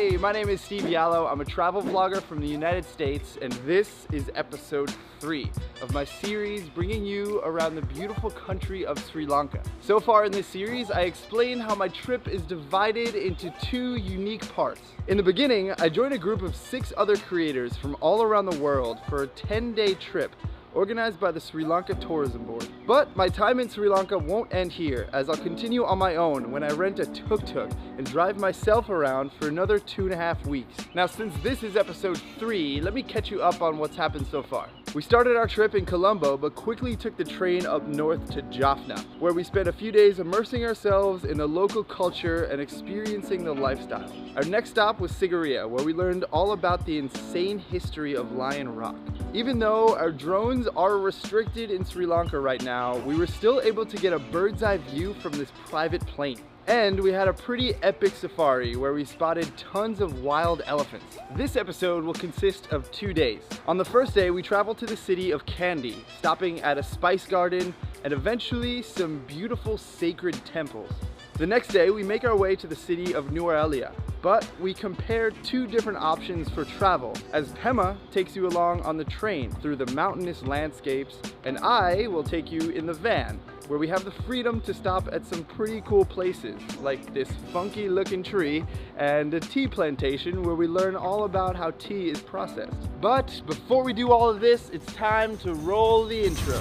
Hey, my name is Steve Yallo. I'm a travel vlogger from the United States, and this is episode 3 of my series bringing you around the beautiful country of Sri Lanka. So far in this series, I explain how my trip is divided into 2 unique parts. In the beginning, I joined a group of 6 other creators from all around the world for a 10-day trip organized by the Sri Lanka Tourism Board. But my time in Sri Lanka won't end here, as I'll continue on my own when I rent a tuk-tuk and drive myself around for another 2.5 weeks. Now, since this is episode 3, let me catch you up on what's happened so far. We started our trip in Colombo, but quickly took the train up north to Jaffna, where we spent a few days immersing ourselves in the local culture and experiencing the lifestyle. Our next stop was Sigiriya, where we learned all about the insane history of Lion Rock. Even though our drones are restricted in Sri Lanka right now, we were still able to get a bird's eye view from this private plane. And we had a pretty epic safari where we spotted tons of wild elephants. This episode will consist of 2 days. On the first day, we traveled to the city of Kandy, stopping at a spice garden and eventually some beautiful sacred temples. The next day, we make our way to the city of Nuwara, but we compared 2 different options for travel, as Pema takes you along on the train through the mountainous landscapes, and I will take you in the van, where we have the freedom to stop at some pretty cool places, like this funky looking tree and a tea plantation where we learn all about how tea is processed. But before we do all of this, it's time to roll the intro.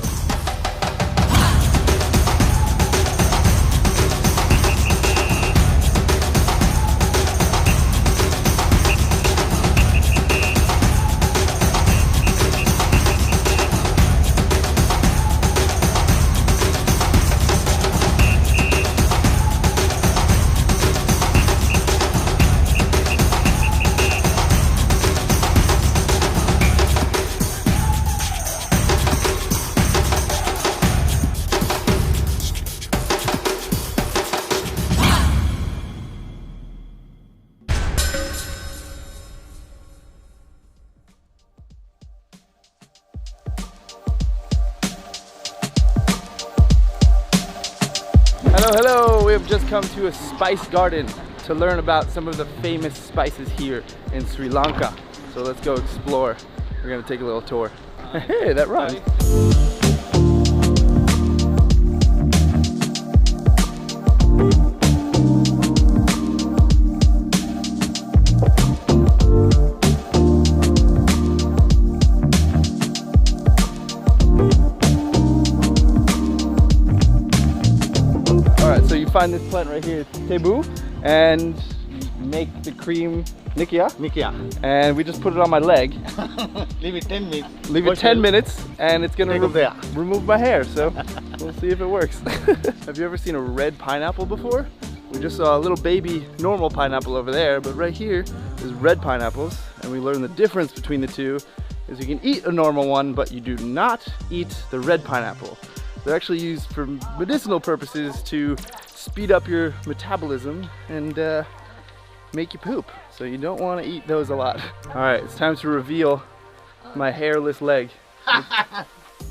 Hello, we have just come to a spice garden to learn about some of the famous spices here in Sri Lanka. So let's go explore. We're gonna take a little tour. Hey, that rhymes. So you find this plant right here, it's tebu, and make the cream nikia. And we just put it on my leg. Leave it 10 minutes. Leave it 10 minutes, and it's gonna remove my hair. So we'll see if it works. Have you ever seen a red pineapple before? We just saw a little baby normal pineapple over there, but right here is red pineapples, and we learned the difference between the two is you can eat a normal one, but you do not eat the red pineapple. They're actually used for medicinal purposes to speed up your metabolism and make you poop. So you don't want to eat those a lot. All right, it's time to reveal my hairless leg.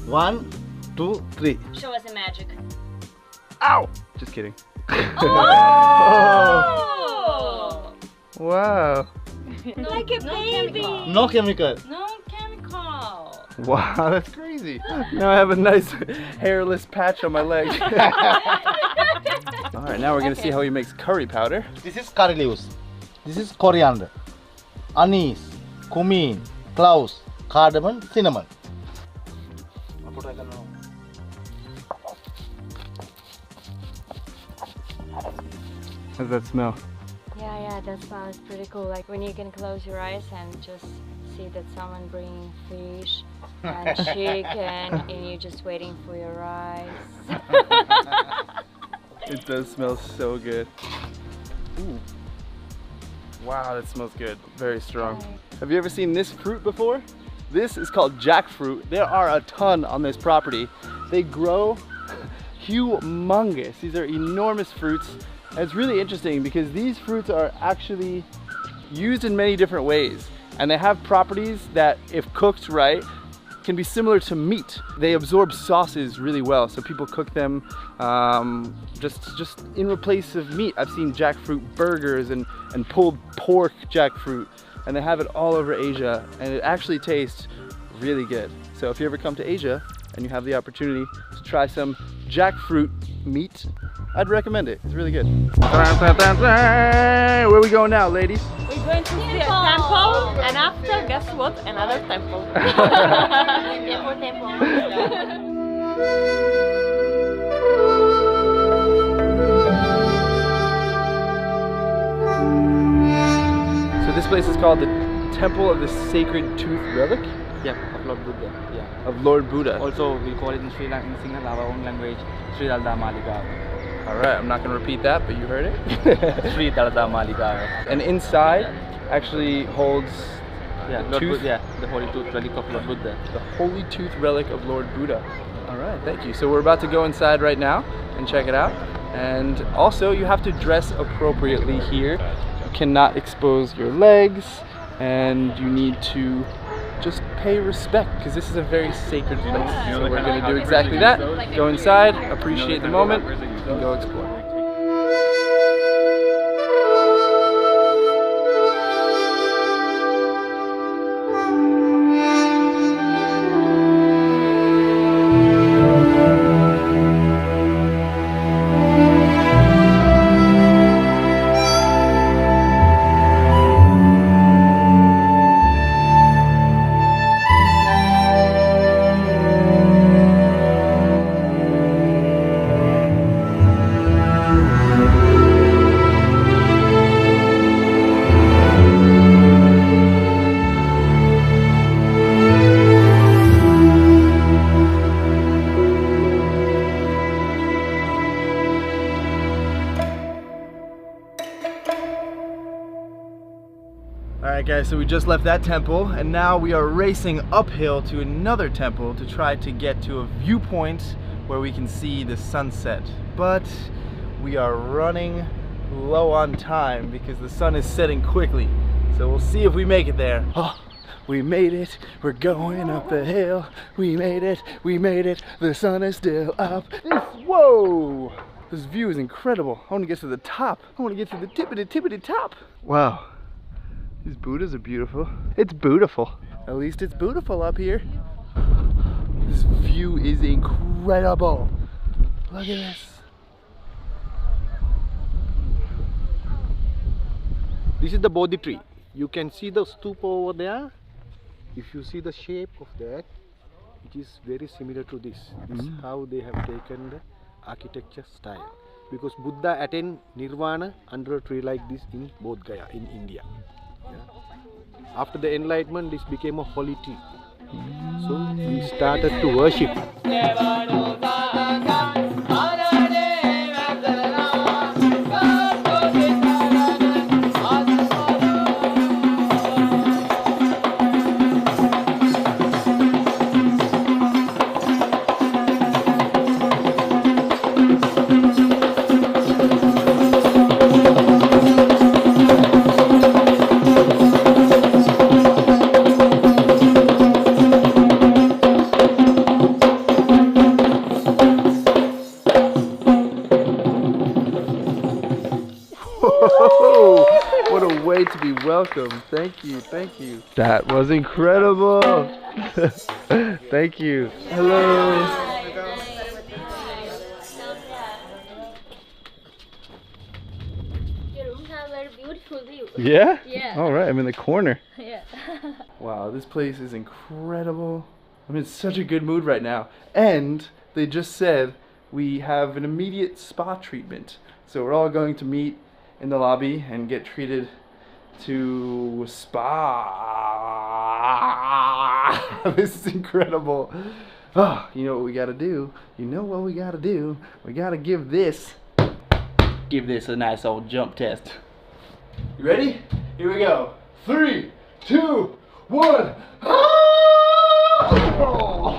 1, 2, 3. Show us the magic. Ow! Just kidding. Oh! Wow. Like a baby. No chemical. No chemical. Wow, that's crazy. Now I have a nice hairless patch on my leg. All right, now we're gonna see how he makes curry powder. This is curry leaves. This is coriander, anise, cumin, cloves, cardamom, cinnamon. How does that smell? Yeah, that smells pretty cool. Like when you can close your eyes and just see that someone bringing fish and chicken and you're just waiting for your rice. It does smell so good. Ooh. Wow, that smells good. Very strong. Have you ever seen this fruit before? This is called jackfruit. There are a ton on this property. They grow humongous. These are enormous fruits. And it's really interesting because these fruits are actually used in many different ways. And they have properties that, if cooked right, can be similar to meat. They absorb sauces really well, so people cook them just in place of meat. I've seen jackfruit burgers and pulled pork jackfruit, and they have it all over Asia, and it actually tastes really good. So if you ever come to Asia and you have the opportunity to try some jackfruit meat, I'd recommend it. It's really good. Where are we going now, ladies? We're going to see a temple, and after, guess what? Another temple. So this place is called the Temple of the Sacred Tooth Relic? Yeah, of Lord Buddha. Yeah. Of Lord Buddha. Also, we call it in Sri Lanka, in Sinhala, our own language, Sri Dalda Malika. Alright, I'm not going to repeat that, but you heard it. Sri Dalda Malika. And inside actually holds Lord tooth? Buddha, the Holy Tooth Relic of Lord Buddha. The Holy Tooth Relic of Lord Buddha. Alright, thank you. So we're about to go inside right now and check it out. And also, you have to dress appropriately here. You cannot expose your legs, and you need to just pay respect, because this is a very sacred place. So we're going to do exactly that. Go inside, appreciate the moment, and go explore. Alright guys, so we just left that temple, and now we are racing uphill to another temple to try to get to a viewpoint where we can see the sunset. But we are running low on time because the sun is setting quickly. So we'll see if we make it there. Oh, we made it, we're going up the hill. We made it, the sun is still up. Whoa! This view is incredible. I want to get to the top. I want to get to the tippity top. Wow. These Buddhas are beautiful. It's beautiful. At least it's beautiful up here. This view is incredible. Look at this. This is the Bodhi tree. You can see the stupa over there. If you see the shape of that, it is very similar to this. This is how they have taken the architecture style. Because Buddha attained nirvana under a tree like this in Bodh Gaya in India. Yeah. After the enlightenment, this became a holy tree. So we started to worship. What a way to be welcomed. Thank you, thank you. That was incredible. Thank you. Hello. Your rooms have very beautiful view. Yeah? Yeah. All right, I'm in the corner. Yeah. Wow, this place is incredible. I'm in such a good mood right now. And they just said we have an immediate spa treatment. So we're all going to meet in the lobby and get treated to a spa. This is incredible. Oh, you know what we gotta do? You know what we gotta do? We gotta give this a nice old jump test. You ready? Here we go. 3, 2, 1.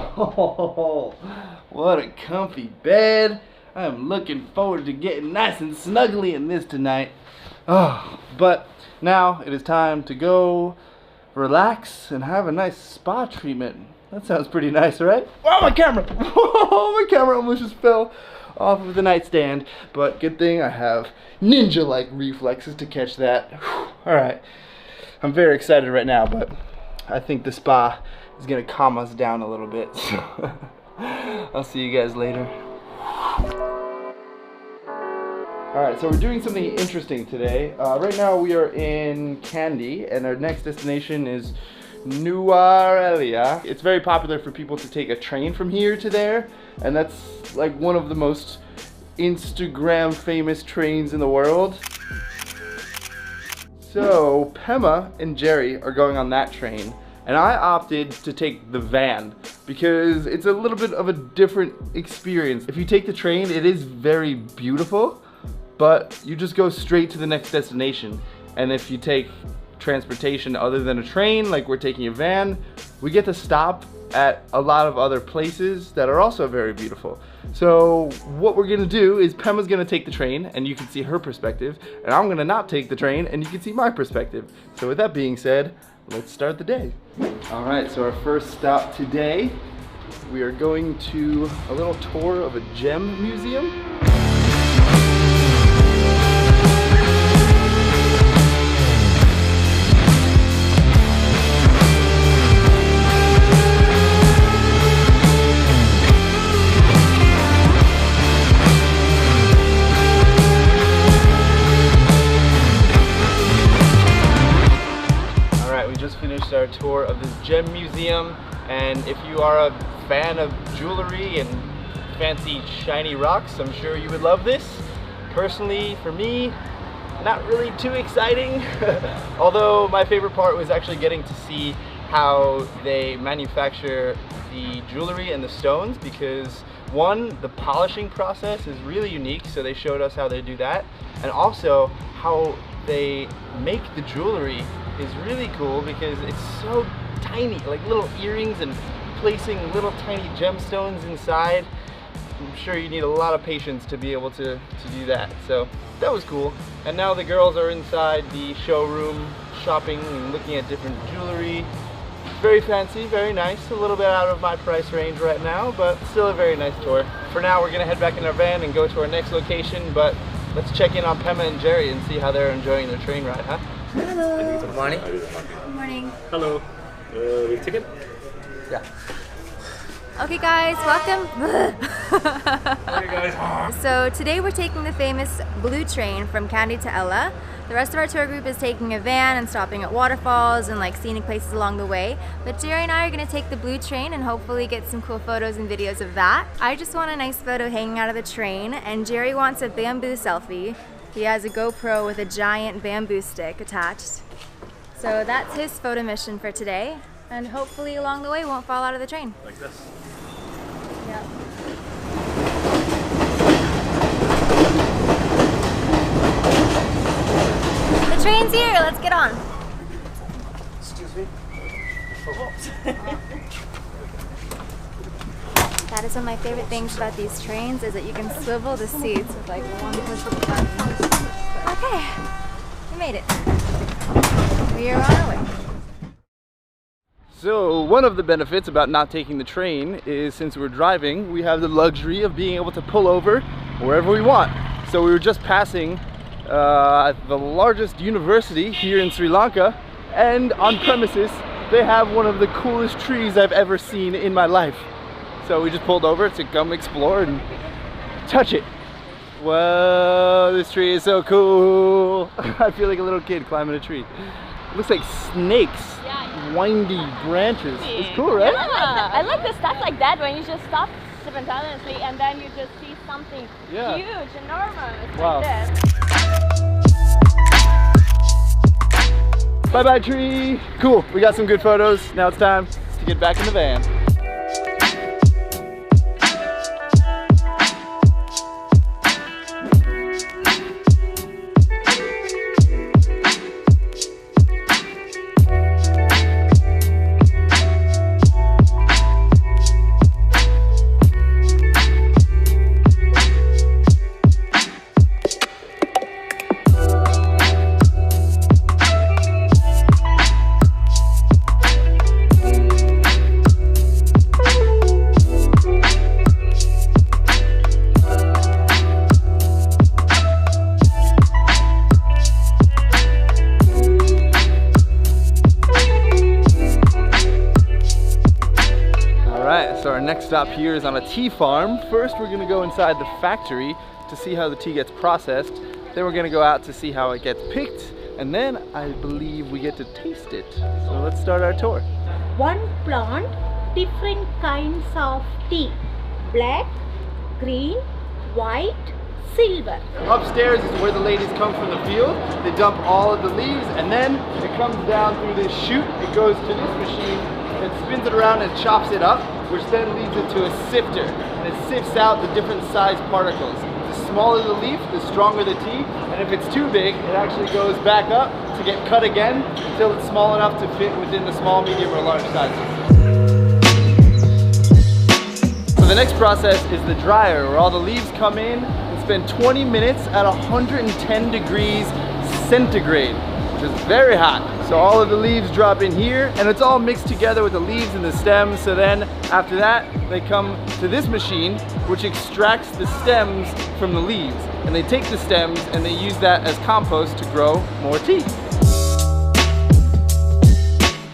Oh, what a comfy bed. I'm looking forward to getting nice and snuggly in this tonight. Oh, but now it is time to go relax and have a nice spa treatment. That sounds pretty nice, right? Oh, my camera! Oh, my camera almost just fell off of the nightstand. But good thing I have ninja-like reflexes to catch that. Alright. I'm very excited right now, but I think the spa is going to calm us down a little bit. So I'll see you guys later. Alright, so we're doing something interesting today. Right now we are in Kandy, and our next destination is Nuwara. It's very popular for people to take a train from here to there, and that's like one of the most Instagram famous trains in the world. So Pema and Jerry are going on that train, and I opted to take the van because it's a little bit of a different experience. If you take the train, it is very beautiful, but you just go straight to the next destination. And if you take transportation other than a train, like we're taking a van, we get to stop at a lot of other places that are also very beautiful. So what we're gonna do is Pema's gonna take the train and you can see her perspective, and I'm gonna not take the train and you can see my perspective. So with that being said, let's start the day. All right, so our first stop today, we are going to a little tour of a gem museum. Finished our tour of this gem museum, and if you are a fan of jewelry and fancy shiny rocks, I'm sure you would love this. Personally, for me, not really too exciting. Although my favorite part was actually getting to see how they manufacture the jewelry and the stones, because one, the polishing process is really unique, so they showed us how they do that, and also how they make the jewelry is really cool because it's so tiny, like little earrings and placing little tiny gemstones inside. I'm sure you need a lot of patience to be able to do that. So that was cool. And now the girls are inside the showroom shopping and looking at different jewelry. Very fancy, very nice. A little bit out of my price range right now, but still a very nice tour. For now, we're gonna head back in our van and go to our next location, but let's check in on Pema and Jerry and see how they're enjoying their train ride, huh? Hello. Good morning. Good morning. Hello. Will ticket? Yeah. Okay guys, welcome. Hey guys. So today we're taking the famous blue train from Kandy to Ella. The rest of our tour group is taking a van and stopping at waterfalls and like scenic places along the way. But Jerry and I are gonna take the blue train and hopefully get some cool photos and videos of that. I just want a nice photo hanging out of the train, and Jerry wants a bamboo selfie. He has a GoPro with a giant bamboo stick attached. So that's his photo mission for today, and hopefully along the way won't fall out of the train. Like this. Yeah. The train's here, let's get on. Excuse me. That is one of my favorite things about these trains, is that you can swivel the seats with like one push of the button. Okay, we made it. We are on our way. So one of the benefits about not taking the train is, since we're driving, we have the luxury of being able to pull over wherever we want. So we were just passing the largest university here in Sri Lanka, and on premises they have one of the coolest trees I've ever seen in my life. So we just pulled over to come explore and touch it. Whoa, this tree is so cool. I feel like a little kid climbing a tree. It looks like snakes, windy branches. It's cool, right? Yeah, I like the stuff like that when you just stop spontaneously and then you just see something huge, enormous, Wow. like this. Bye-bye tree. Cool, we got some good photos. Now it's time to get back in the van. next stop here is on a tea farm. First, we're gonna go inside the factory to see how the tea gets processed. Then we're gonna go out to see how it gets picked. And then I believe we get to taste it. So let's start our tour. One plant, different kinds of tea. Black, green, white, silver. Upstairs is where the ladies come from the field. They dump all of the leaves and then it comes down through this chute. It goes to this machine that spins it around and chops it up, which then leads it to a sifter. And it sifts out the different size particles. The smaller the leaf, the stronger the tea. And if it's too big, it actually goes back up to get cut again until it's small enough to fit within the small, medium, or large sizes. So the next process is the dryer, where all the leaves come in and spend 20 minutes at 110 degrees centigrade, which is very hot. So all of the leaves drop in here and it's all mixed together with the leaves and the stems. So then after that, they come to this machine, which extracts the stems from the leaves. And they take the stems and they use that as compost to grow more tea.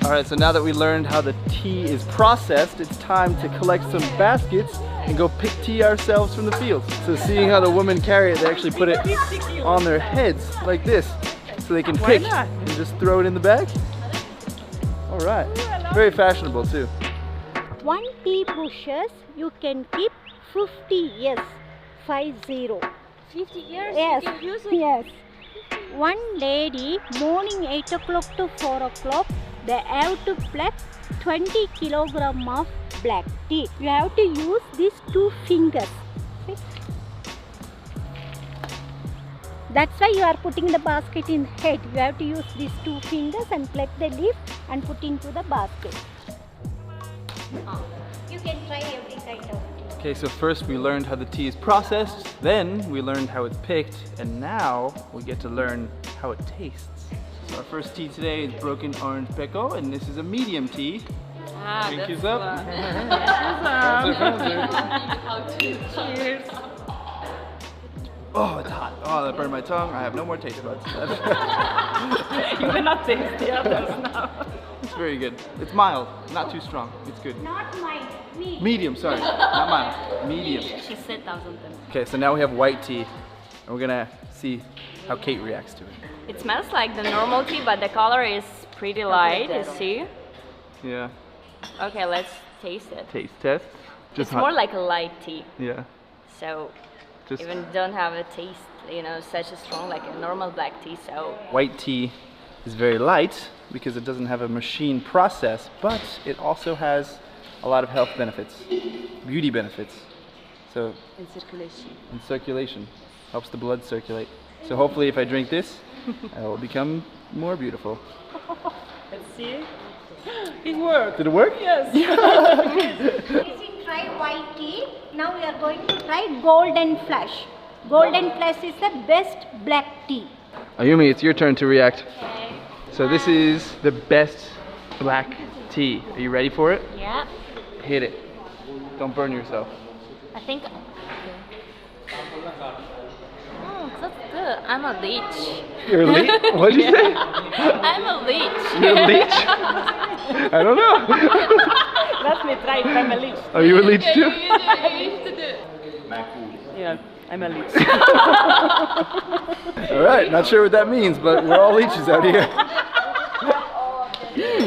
Alright, so now that we learned how the tea is processed, it's time to collect some baskets and go pick tea ourselves from the fields. So seeing how the women carry it, they actually put it on their heads like this so they can pick and just throw it in the bag. Alright, very fashionable too. One tea bushes you can keep 50 years. 50. 50 years? Yes, You can use it? yes. One lady, morning 8 o'clock to 4 o'clock, they have to pluck 20 kilogram of black tea. You have to use these 2 fingers. See? That's why you are putting the basket in head. You have to use these 2 fingers and pluck the leaf and put into the basket. You can try every kind of tea. Okay, so first we learned how the tea is processed, then we learned how it's picked, and now we get to learn how it tastes. So our first tea today is broken orange pekoe, and this is a medium tea. Drink is up. Cheers. Oh, it's hot. Oh, that burned my tongue. I have no more taste buds. You cannot taste the others now. It's very good. It's mild, not too strong. It's good. Not mine, me. Medium, sorry. Not mild. Medium. She said 1,000 times. Okay, so now we have white tea, and we're gonna see how Kate reacts to it. It smells like the normal tea, but the color is pretty light, you see? Yeah. Okay, let's taste it. Taste test. Just It's hot. more like a light tea, Yeah. so Just even don't have a taste, you know, such a strong like a normal black tea. So white tea is very light because it doesn't have a machine process, but it also has a lot of health benefits, beauty benefits. So in circulation. in circulation, helps the blood circulate. So hopefully if I drink this, I will become more beautiful. Let's see. It worked. Did it work? Yes. We tried white tea. Now we are going to try golden flush. Golden flush is the best black tea. Ayumi, it's your turn to react. Okay. So this is the best black tea. Are you ready for it? Yeah. Hit it. Don't burn yourself. I think. Oh, that's good. I'm a leech. You're a leech? What did you say? I'm a leech. You're a leech? I don't know. Let me try if I'm a leech. Are you a leech too? You used to do. Yeah, I'm a leech. Alright, not sure what that means, but we're all leeches out here.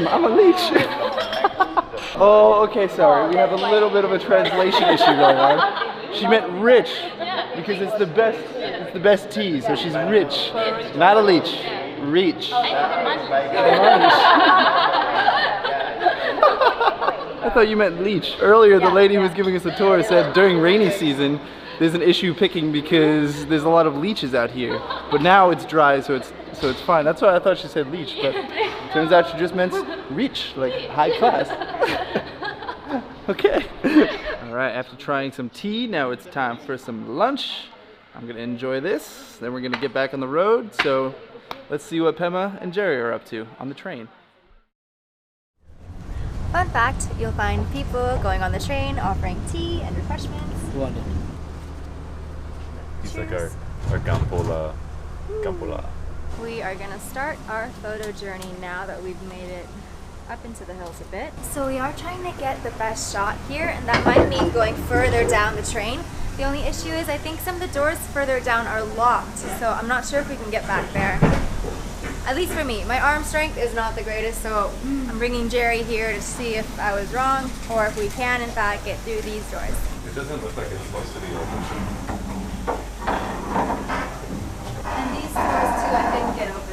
I'm a leech. Oh, okay, sorry. We have a little bit of a translation issue going on. She meant rich because it's the best tea, so she's rich. Not a leech. Reach. I thought you meant leech. Earlier, the lady who was giving us a tour said during rainy season, there's an issue picking because there's a lot of leeches out here. But now it's dry, so it's fine. That's why I thought she said leech, but it turns out she just meant rich, like high class. Okay. All right, after trying some tea, now it's time for some lunch. I'm gonna enjoy this, then we're gonna get back on the road. So let's see what Pema and Jerry are up to on the train. Fun fact, you'll find people going on the train offering tea and refreshments. He's like our Gampola. We are gonna start our photo journey now that we've made it up into the hills a bit. So we are trying to get the best shot here, and that might mean going further down the train. The only issue is I think some of the doors further down are locked, so I'm not sure if we can get back there. At least for me. My arm strength is not the greatest, so I'm bringing Jerry here to see if I was wrong, or if we can in fact get through these doors. It doesn't look like it's supposed to be open. And these doors too, I didn't get open.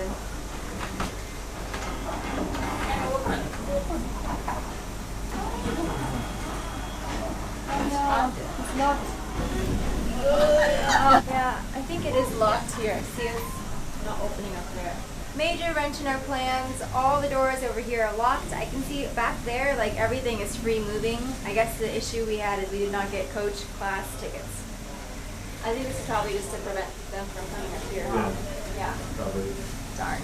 It's locked. Yeah, I think it is locked here. See, it's not opening up there. Major wrench in our plans. All the doors over here are locked. I can see back there, like everything is free moving. I guess the issue we had is we did not get coach class tickets. I think this is probably just to prevent them from coming up here. Yeah. Probably. Darn.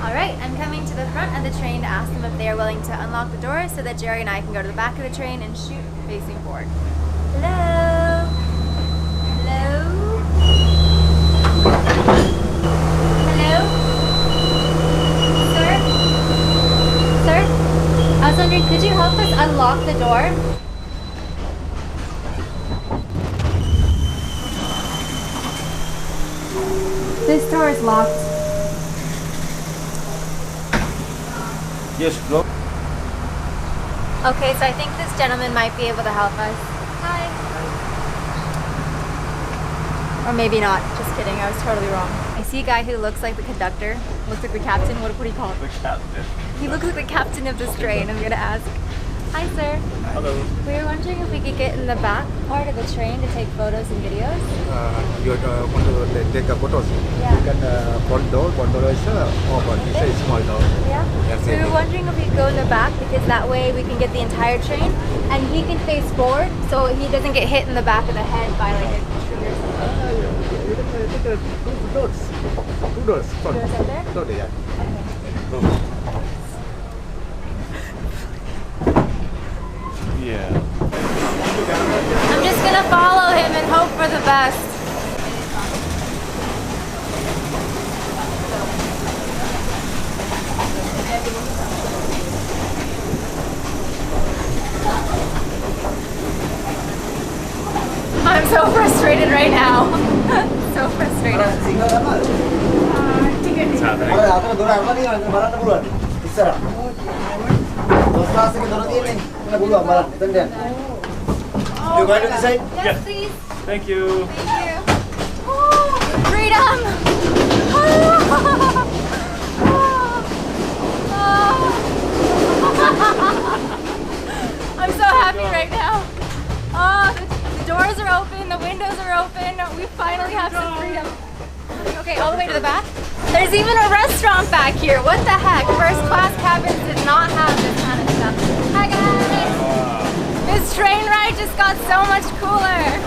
Alright, I'm coming to the front of the train to ask them if they are willing to unlock the doors so that Jerry and I can go to the back of the train and shoot facing forward. Hello? Hello? Hello? Sir? Sir? I was wondering, could you help us unlock the door? This door is locked. Yes, go. Okay, so I think this gentleman might be able to help us. Hi. Or maybe not. Just kidding, I was totally wrong. I see a guy who looks like the conductor, looks like the captain. What do you call him? The captain. He looks like the captain of this train. I'm gonna ask. Hi, sir. Hello. We were wondering if we could get in the back part of the train to take photos and videos. You want to take a photos? Yeah. You can front door is open. It's a small door. Yeah. That's So we it. were wondering if we could go in the back because that way we can get the entire train and he can face forward so he doesn't get hit in the back of the head by like a tree or something. You can take two doors. Two doors. Front. Doors up there? Front, yeah. Yeah. I'm just gonna follow him and hope for the best. I'm so frustrated right now. So frustrated. What's happening? You going to the side? Yes, please. Thank you. Thank you. Oh, freedom! I'm so happy right now. Oh, the doors are open, the windows are open. We finally have some freedom. Okay, all the way to the back. There's even a restaurant back here. What the heck? First class cabins did not have this kind of stuff. Hi guys! This train ride just got so much cooler.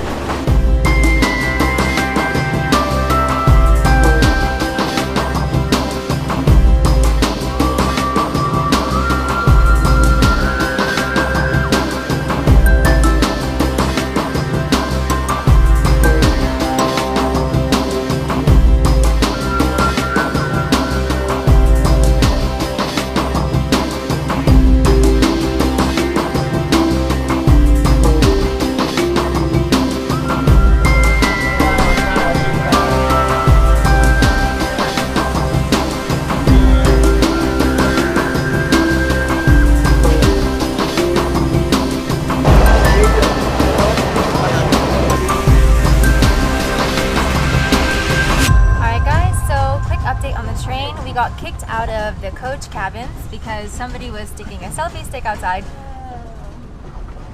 Got kicked out of the coach cabins because somebody was sticking a selfie stick outside.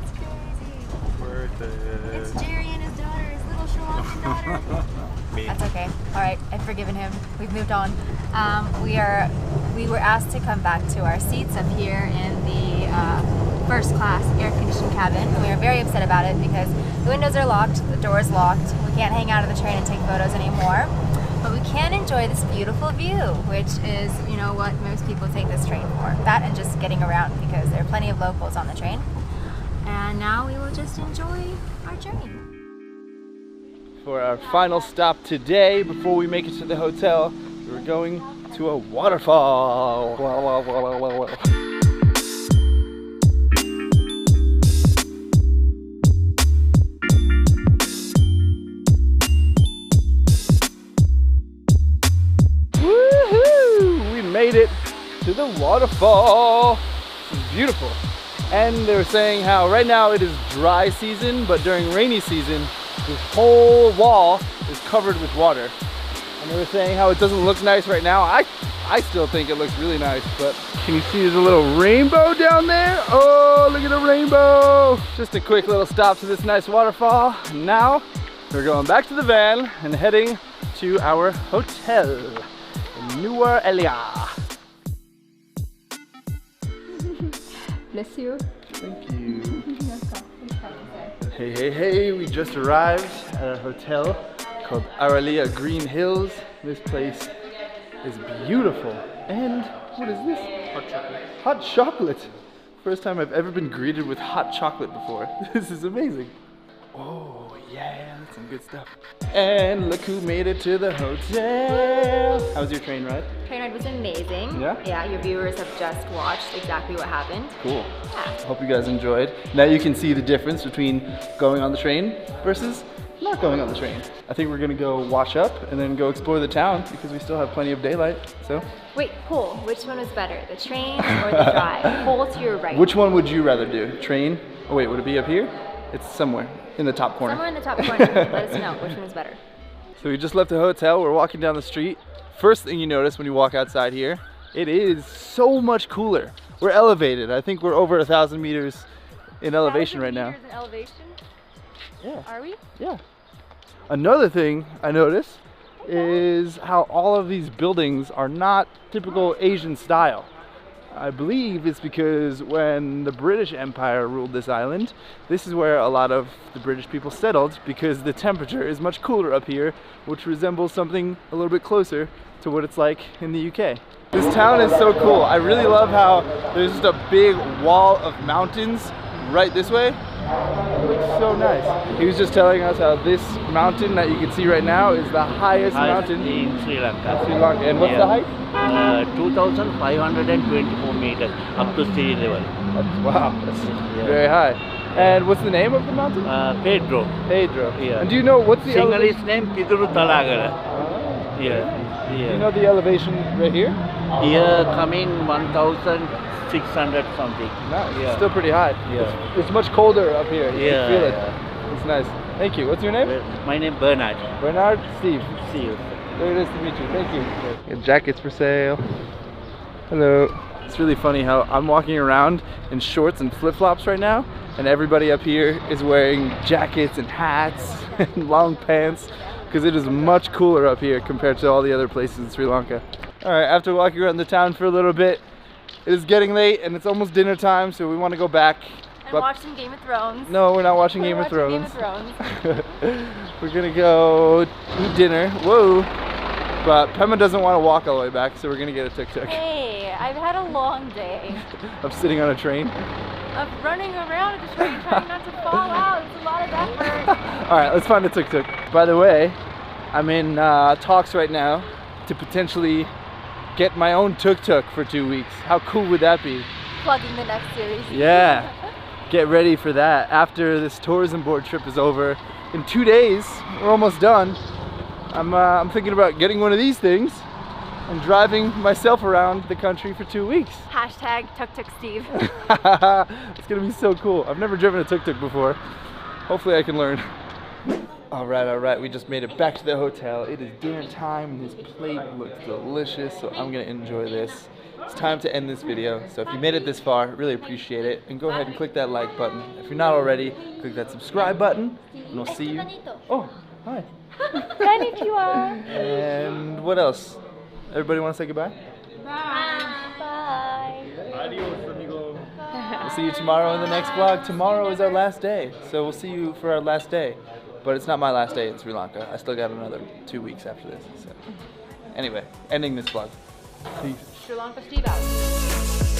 It's crazy. Worth it. It's Jerry and his daughter, his little Sri Lankan daughter. Me. That's okay. All right, I've forgiven him. We've moved on. We were asked to come back to our seats up here in the first class air-conditioned cabin. And we are very upset about it because the windows are locked, the door's locked. We can't hang out of the train and take photos anymore. But we can enjoy this beautiful view, which is, you know, what most people take this train for. That and just getting around because there are plenty of locals on the train. And now we will just enjoy our journey. For our final stop today, before we make it to the hotel, we're going to a waterfall. to the waterfall. It's beautiful. And they were saying how right now it is dry season, but during rainy season, this whole wall is covered with water. And they were saying how it doesn't look nice right now. I still think it looks really nice, but can you see there's a little rainbow down there? Oh, look at the rainbow. Just a quick little stop to this nice waterfall. Now we're going back to the van and heading to our hotel in New Orleans. Bless you. Thank you. Hey, hey, hey, we just arrived at a hotel called Aralia Green Hills. This place is beautiful. And what is this? Hot chocolate. Hot chocolate. First time I've ever been greeted with hot chocolate before. This is amazing. Oh yeah, that's some good stuff. And look who made it to the hotel. How was your train ride? Train ride was amazing. Yeah? Yeah, your viewers have just watched exactly what happened. Cool. Yeah. Hope you guys enjoyed. Now you can see the difference between going on the train versus not going on the train. I think we're gonna go wash up and then go explore the town because we still have plenty of daylight, so. Wait, poll, which one was better, the train or the drive? Poll to your right. Which one would you rather do? Train? Oh wait, would it be up here? It's somewhere in the top corner. Somewhere in the top corner. Let us know which one is better. So we just left the hotel, we're walking down the street. First thing you notice when you walk outside here, it is so much cooler. We're elevated. I think we're over 1,000 meters in elevation right now. 1,000 meters in elevation? Yeah. Are we? Yeah. Another thing I noticed is how all of these buildings are not typical Asian style. I believe it's because when the British Empire ruled this island, this is where a lot of the British people settled because the temperature is much cooler up here, which resembles something a little bit closer to what it's like in the UK. This town is so cool. I really love how there's just a big wall of mountains right this way. It looks so nice. He was just telling us how this mountain that you can see right now is the highest mountain in Sri Lanka. Sri Lanka. And what's the height? 2,524 meters up to sea level. Wow, that's very high. And what's the name of the mountain? Pedro. Pedro. Yeah. And do you know what's the Sinhalese name? Piduru Talagala. Yeah. Do you know the elevation right here? Here coming 1,600 something. Nice. Yeah. Still pretty high. Yeah. It's much colder up here. You Yeah, can feel it. yeah. It's nice. Thank you. What's your name? My name Bernard. Bernard. Steve. See you. Very nice to meet you. Thank you. Get jackets for sale. Hello. It's really funny how I'm walking around in shorts and flip-flops right now, and everybody up here is wearing jackets and hats and long pants because it is much cooler up here compared to all the other places in Sri Lanka. All right, after walking around the town for a little bit, it is getting late and it's almost dinner time, so we want to go back. And watch some Game of Thrones. No, we're not watching Game of Thrones. We're gonna go eat dinner. Whoa! But Pema doesn't want to walk all the way back, so we're gonna get a tuk-tuk. Hey, I've had a long day. Of sitting on a train. Of running around at the train trying not to fall out. It's a lot of effort. All right, let's find a tuk-tuk. By the way, I'm in talks right now to potentially get my own tuk-tuk for 2 weeks. How cool would that be? Plugging the next series. Yeah. Get ready for that. After this tourism board trip is over, in 2 days, we're almost done. I'm thinking about getting one of these things and driving myself around the country for 2 weeks. Hashtag tuk-tuk Steve. It's gonna be so cool. I've never driven a tuk-tuk before. Hopefully I can learn. All right, we just made it back to the hotel. It is dinner time and this plate looks delicious, so I'm gonna enjoy this. It's time to end this video, so if you made it this far, really appreciate it, and go ahead and click that like button. If you're not already, click that subscribe button, and we'll see you. Oh, hi. Konnichiwa. And what else? Everybody want to say goodbye? Bye. Adios, amigo. We'll see you tomorrow in the next vlog. Tomorrow is our last day, so we'll see you for our last day. But it's not my last day in Sri Lanka. I still got another 2 weeks after this. So. Anyway, ending this vlog. Peace. Sri Lanka Steve out.